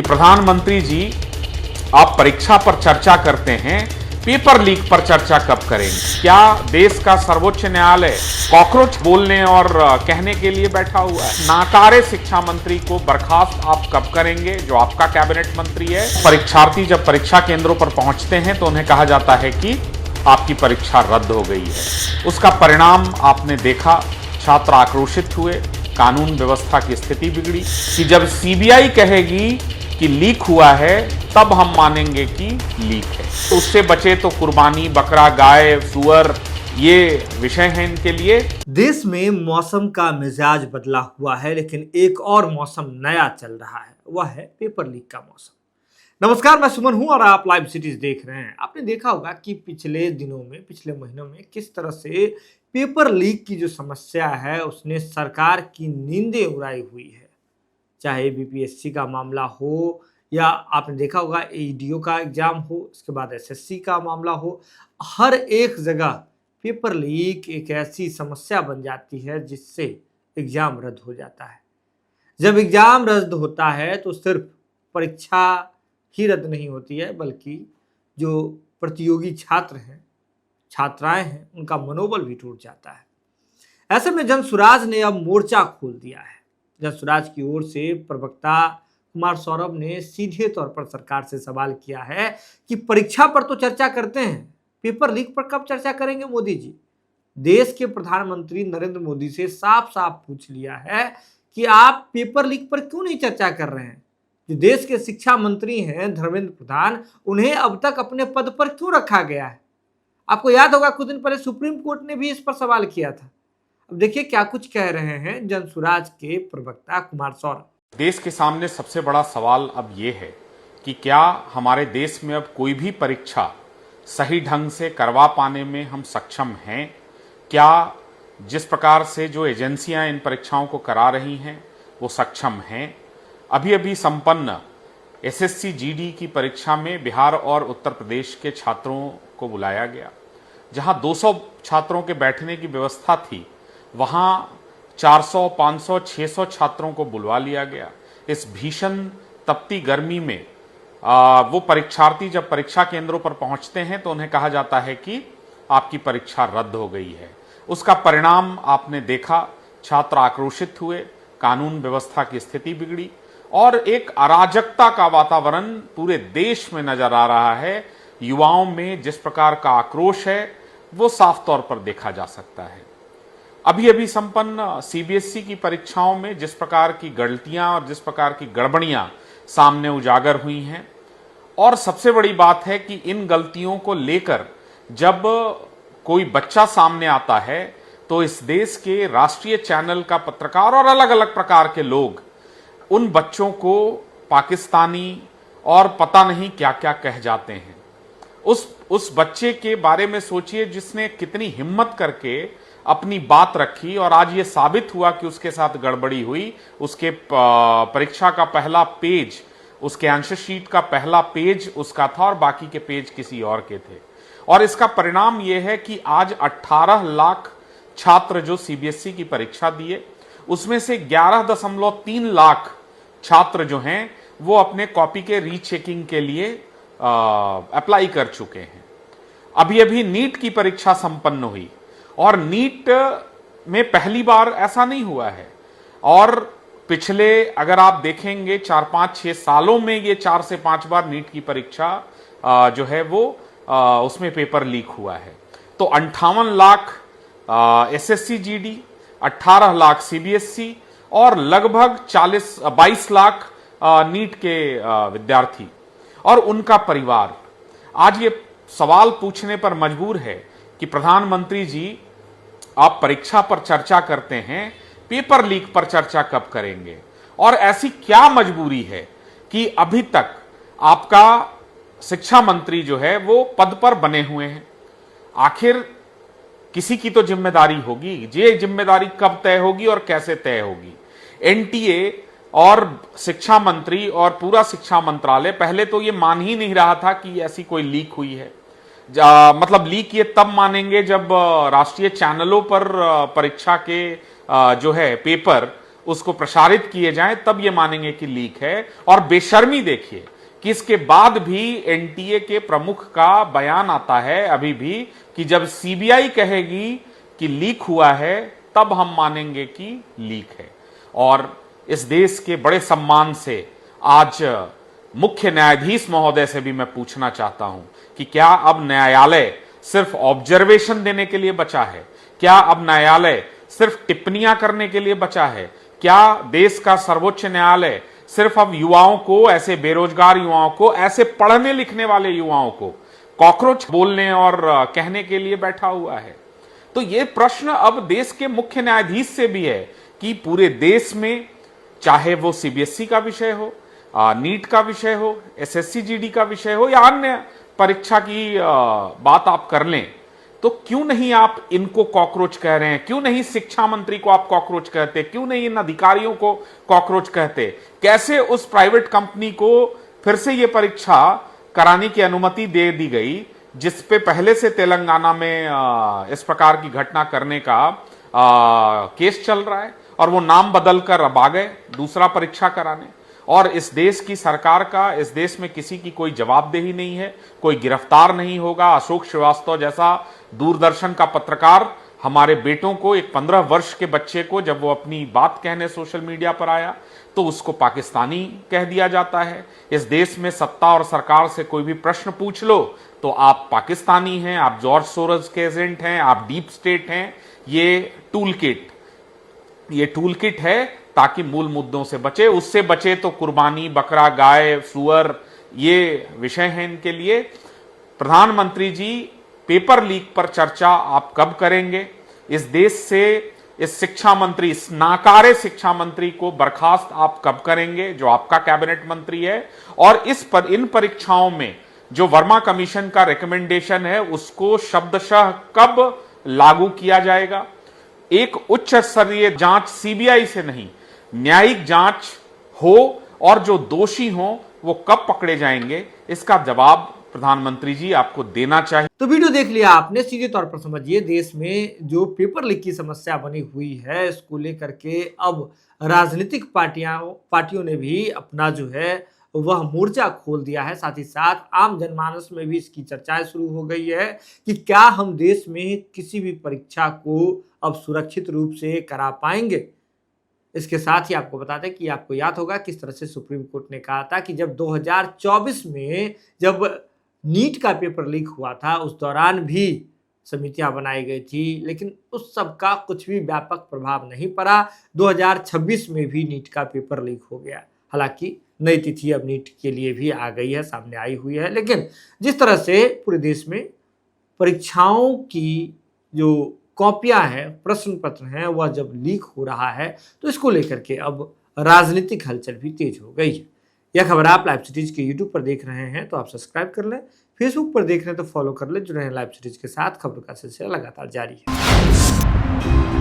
प्रधानमंत्री जी आप परीक्षा पर चर्चा करते हैं, पेपर लीक पर चर्चा कब करेंगे? क्या देश का सर्वोच्च न्यायालय कॉकरोच बोलने और कहने के लिए बैठा हुआ है? नाकारे शिक्षा मंत्री को बर्खास्त आप कब करेंगे, जो आपका कैबिनेट मंत्री है? परीक्षार्थी जब परीक्षा केंद्रों पर पहुंचते हैं तो उन्हें कहा जाता है कि आपकी परीक्षा रद्द हो गई है। उसका परिणाम आपने देखा, छात्र आक्रोशित हुए, कानून व्यवस्था की स्थिति बिगड़ी कि जब सीबीआई कहेगी कि लीक हुआ है तब हम मानेंगे कि लीक है। तो उससे बचे तो कुर्बानी, बकरा, गाय, सुअर, ये विषय हैं इनके लिए। देश में मौसम का मिजाज बदला हुआ है, लेकिन एक और मौसम नया चल रहा है, वह है पेपर लीक का मौसम। नमस्कार, मैं सुमन हूं और आप लाइव सिटीज देख रहे हैं। आपने देखा होगा कि पिछले दिनों में, पिछले महीनों में किस तरह से पेपर लीक की जो समस्या है उसने सरकार की नींदें उड़ाई हुई है। चाहे बीपीएससी का मामला हो या आपने देखा होगा एईडीओ का एग्जाम हो, इसके बाद एसएससी का मामला हो, हर एक जगह पेपर लीक एक ऐसी समस्या बन जाती है जिससे एग्जाम रद्द हो जाता है। जब एग्जाम रद्द होता है तो सिर्फ परीक्षा ही रद्द नहीं होती है, बल्कि जो प्रतियोगी छात्र हैं, छात्राएं हैं, उनका मनोबल भी टूट जाता है। ऐसे में जनसुराज ने अब मोर्चा खोल दिया है। जनसुराज की ओर से प्रवक्ता कुमार सौरभ ने सीधे तौर पर सरकार से सवाल किया है कि परीक्षा पर तो चर्चा करते हैं, पेपर लीक पर कब चर्चा करेंगे मोदी जी? देश के प्रधानमंत्री नरेंद्र मोदी से साफ साफ पूछ लिया है कि आप पेपर लीक पर क्यों नहीं चर्चा कर रहे हैं? जो देश के शिक्षा मंत्री हैं धर्मेंद्र प्रधान, उन्हें अब तक अपने पद पर क्यों रखा गया है? आपको याद होगा कुछ दिन पहले सुप्रीम कोर्ट ने भी इस पर सवाल किया था। अब देखिए क्या कुछ कह रहे हैं जनसुराज के प्रवक्ता कुमार सौरभ। देश के सामने सबसे बड़ा सवाल अब ये है कि क्या हमारे देश में अब कोई भी परीक्षा सही ढंग से करवा पाने में हम सक्षम हैं? क्या जिस प्रकार से जो एजेंसियां इन परीक्षाओं को करा रही हैं वो सक्षम हैं? अभी अभी संपन्न एसएससी जीडी की परीक्षा में बिहार और उत्तर प्रदेश के छात्रों को बुलाया गया। जहां 200 छात्रों के बैठने की व्यवस्था थी, वहां 400, 500, 600 छात्रों को बुलवा लिया गया। इस भीषण तपती गर्मी में वो परीक्षार्थी जब परीक्षा केंद्रों पर पहुंचते हैं तो उन्हें कहा जाता है कि आपकी परीक्षा रद्द हो गई है। उसका परिणाम आपने देखा, छात्र आक्रोशित हुए, कानून व्यवस्था की स्थिति बिगड़ी और एक अराजकता का वातावरण पूरे देश में नजर आ रहा है। युवाओं में जिस प्रकार का आक्रोश है वो साफ तौर पर देखा जा सकता है। अभी अभी संपन्न सीबीएसई की परीक्षाओं में जिस प्रकार की गलतियां और जिस प्रकार की गड़बड़ियां सामने उजागर हुई हैं, और सबसे बड़ी बात है कि इन गलतियों को लेकर जब कोई बच्चा सामने आता है तो इस देश के राष्ट्रीय चैनल का पत्रकार और अलग अलग प्रकार के लोग उन बच्चों को पाकिस्तानी और पता नहीं क्या क्या कह जाते हैं। उस बच्चे के बारे में सोचिए जिसने कितनी हिम्मत करके अपनी बात रखी और आज ये साबित हुआ कि उसके साथ गड़बड़ी हुई। उसके परीक्षा का पहला पेज, उसके आंसर शीट का पहला पेज उसका था और बाकी के पेज किसी और के थे। और इसका परिणाम ये है कि आज 18 लाख छात्र जो सीबीएसई की परीक्षा दिए, उसमें से 11.3 लाख छात्र जो हैं वो अपने कॉपी के रीचेकिंग के लिए अप्लाई कर चुके हैं। अभी अभी नीट की परीक्षा संपन्न हुई और नीट में पहली बार ऐसा नहीं हुआ है, और पिछले अगर आप देखेंगे 4-5-6 सालों में ये 4 से 5 बार नीट की परीक्षा जो है वो उसमें पेपर लीक हुआ है। तो 58 lakh SSC GD, 18 lakh CBSE और लगभग 22 लाख नीट के विद्यार्थी और उनका परिवार आज ये सवाल पूछने पर मजबूर है कि प्रधानमंत्री जी आप परीक्षा पर चर्चा करते हैं, पेपर लीक पर चर्चा कब करेंगे? और ऐसी क्या मजबूरी है कि अभी तक आपका शिक्षा मंत्री जो है वो पद पर बने हुए हैं? आखिर किसी की तो जिम्मेदारी होगी। ये जिम्मेदारी कब तय होगी और कैसे तय होगी? एनटीए और शिक्षा मंत्री और पूरा शिक्षा मंत्रालय पहले तो ये मान ही नहीं रहा था कि ऐसी कोई लीक हुई है। मतलब लीक ये तब मानेंगे जब राष्ट्रीय चैनलों पर परीक्षा के जो है पेपर उसको प्रसारित किए जाएं, तब ये मानेंगे कि लीक है। और बेशर्मी देखिए कि इसके बाद भी एनटीए के प्रमुख का बयान आता है अभी भी कि जब सीबीआई कहेगी कि लीक हुआ है तब हम मानेंगे कि लीक है। और इस देश के बड़े सम्मान से आज मुख्य न्यायाधीश महोदय से भी मैं पूछना चाहता हूं कि क्या अब न्यायालय सिर्फ ऑब्जर्वेशन देने के लिए बचा है? क्या अब न्यायालय सिर्फ टिप्पणियां करने के लिए बचा है? क्या देश का सर्वोच्च न्यायालय सिर्फ अब युवाओं को, ऐसे बेरोजगार युवाओं को, ऐसे पढ़ने लिखने वाले युवाओं को कॉकरोच बोलने और कहने के लिए बैठा हुआ है? तो यह प्रश्न अब देश के मुख्य न्यायाधीश से भी है कि पूरे देश में, चाहे वो सीबीएसई का विषय हो, नीट का विषय हो, एसएससी जीडी का विषय हो या अन्य परीक्षा की बात आप कर लें, तो क्यों नहीं आप इनको कॉकरोच कह रहे हैं? क्यों नहीं शिक्षा मंत्री को आप कॉकरोच कहते? क्यों नहीं इन अधिकारियों को कॉकरोच कहते? कैसे उस प्राइवेट कंपनी को फिर से ये परीक्षा कराने की अनुमति दे दी गई जिस पे पहले से तेलंगाना में इस प्रकार की घटना करने का केस चल रहा है और वो नाम बदलकर अब आ गए दूसरा परीक्षा कराने? और इस देश की सरकार का, इस देश में किसी की कोई जवाबदेही नहीं है, कोई गिरफ्तार नहीं होगा। अशोक श्रीवास्तव जैसा दूरदर्शन का पत्रकार हमारे बेटों को, एक 15 वर्ष के बच्चे को, जब वो अपनी बात कहने सोशल मीडिया पर आया तो उसको पाकिस्तानी कह दिया जाता है। इस देश में सत्ता और सरकार से कोई भी प्रश्न पूछ लो तो आप पाकिस्तानी हैं, आप जॉर्ज सोरोस के एजेंट हैं, आप डीप स्टेट हैं। ये टूल किट है ताकि मूल मुद्दों से बचे। उससे बचे तो कुर्बानी, बकरा, गाय, सुअर, ये विषय हैं इनके लिए। प्रधानमंत्री जी, पेपर लीक पर चर्चा आप कब करेंगे? इस देश से इस शिक्षा मंत्री, इस नाकारे शिक्षा मंत्री को बर्खास्त आप कब करेंगे जो आपका कैबिनेट मंत्री है? और इन परीक्षाओं में जो वर्मा कमीशन का रिकमेंडेशन है उसको शब्दशः कब लागू किया जाएगा? एक उच्च स्तरीय जांच सीबीआई से नहीं, न्यायिक जांच हो और जो दोषी हो वो कब पकड़े जाएंगे, इसका जवाब प्रधानमंत्री जी आपको देना चाहिए। तो वीडियो देख लिया आपने, सीधे तौर पर समझिए देश में जो पेपर लीक की समस्या बनी हुई है इसको लेकर के अब राजनीतिक पार्टियों ने भी अपना जो है वह मोर्चा खोल दिया है। साथ ही साथ आम जनमानस में भी इसकी चर्चाएं शुरू हो गई है कि क्या हम देश में किसी भी परीक्षा को अब सुरक्षित रूप से करा पाएंगे। इसके साथ ही आपको बता दें कि आपको याद होगा किस तरह से सुप्रीम कोर्ट ने कहा था कि जब 2024 में जब नीट का पेपर लीक हुआ था उस दौरान भी समितियां बनाई गई थी, लेकिन उस सब का कुछ भी व्यापक प्रभाव नहीं पड़ा। 2026 में भी नीट का पेपर लीक हो गया। हालांकि नई तिथि अब नीट के लिए भी आ गई है, सामने आई हुई है, लेकिन जिस तरह से पूरे देश में परीक्षाओं की जो कॉपियां हैं, प्रश्न पत्र हैं, वह जब लीक हो रहा है तो इसको लेकर के अब राजनीतिक हलचल भी तेज हो गई है। यह खबर आप लाइव सिटीज के यूट्यूब पर देख रहे हैं तो आप सब्सक्राइब कर लें, फेसबुक पर देख रहे हैं तो फॉलो कर लें। जुड़े हैं लाइव सिटीज के साथ, खबर का सिलसिला लगातार जारी है।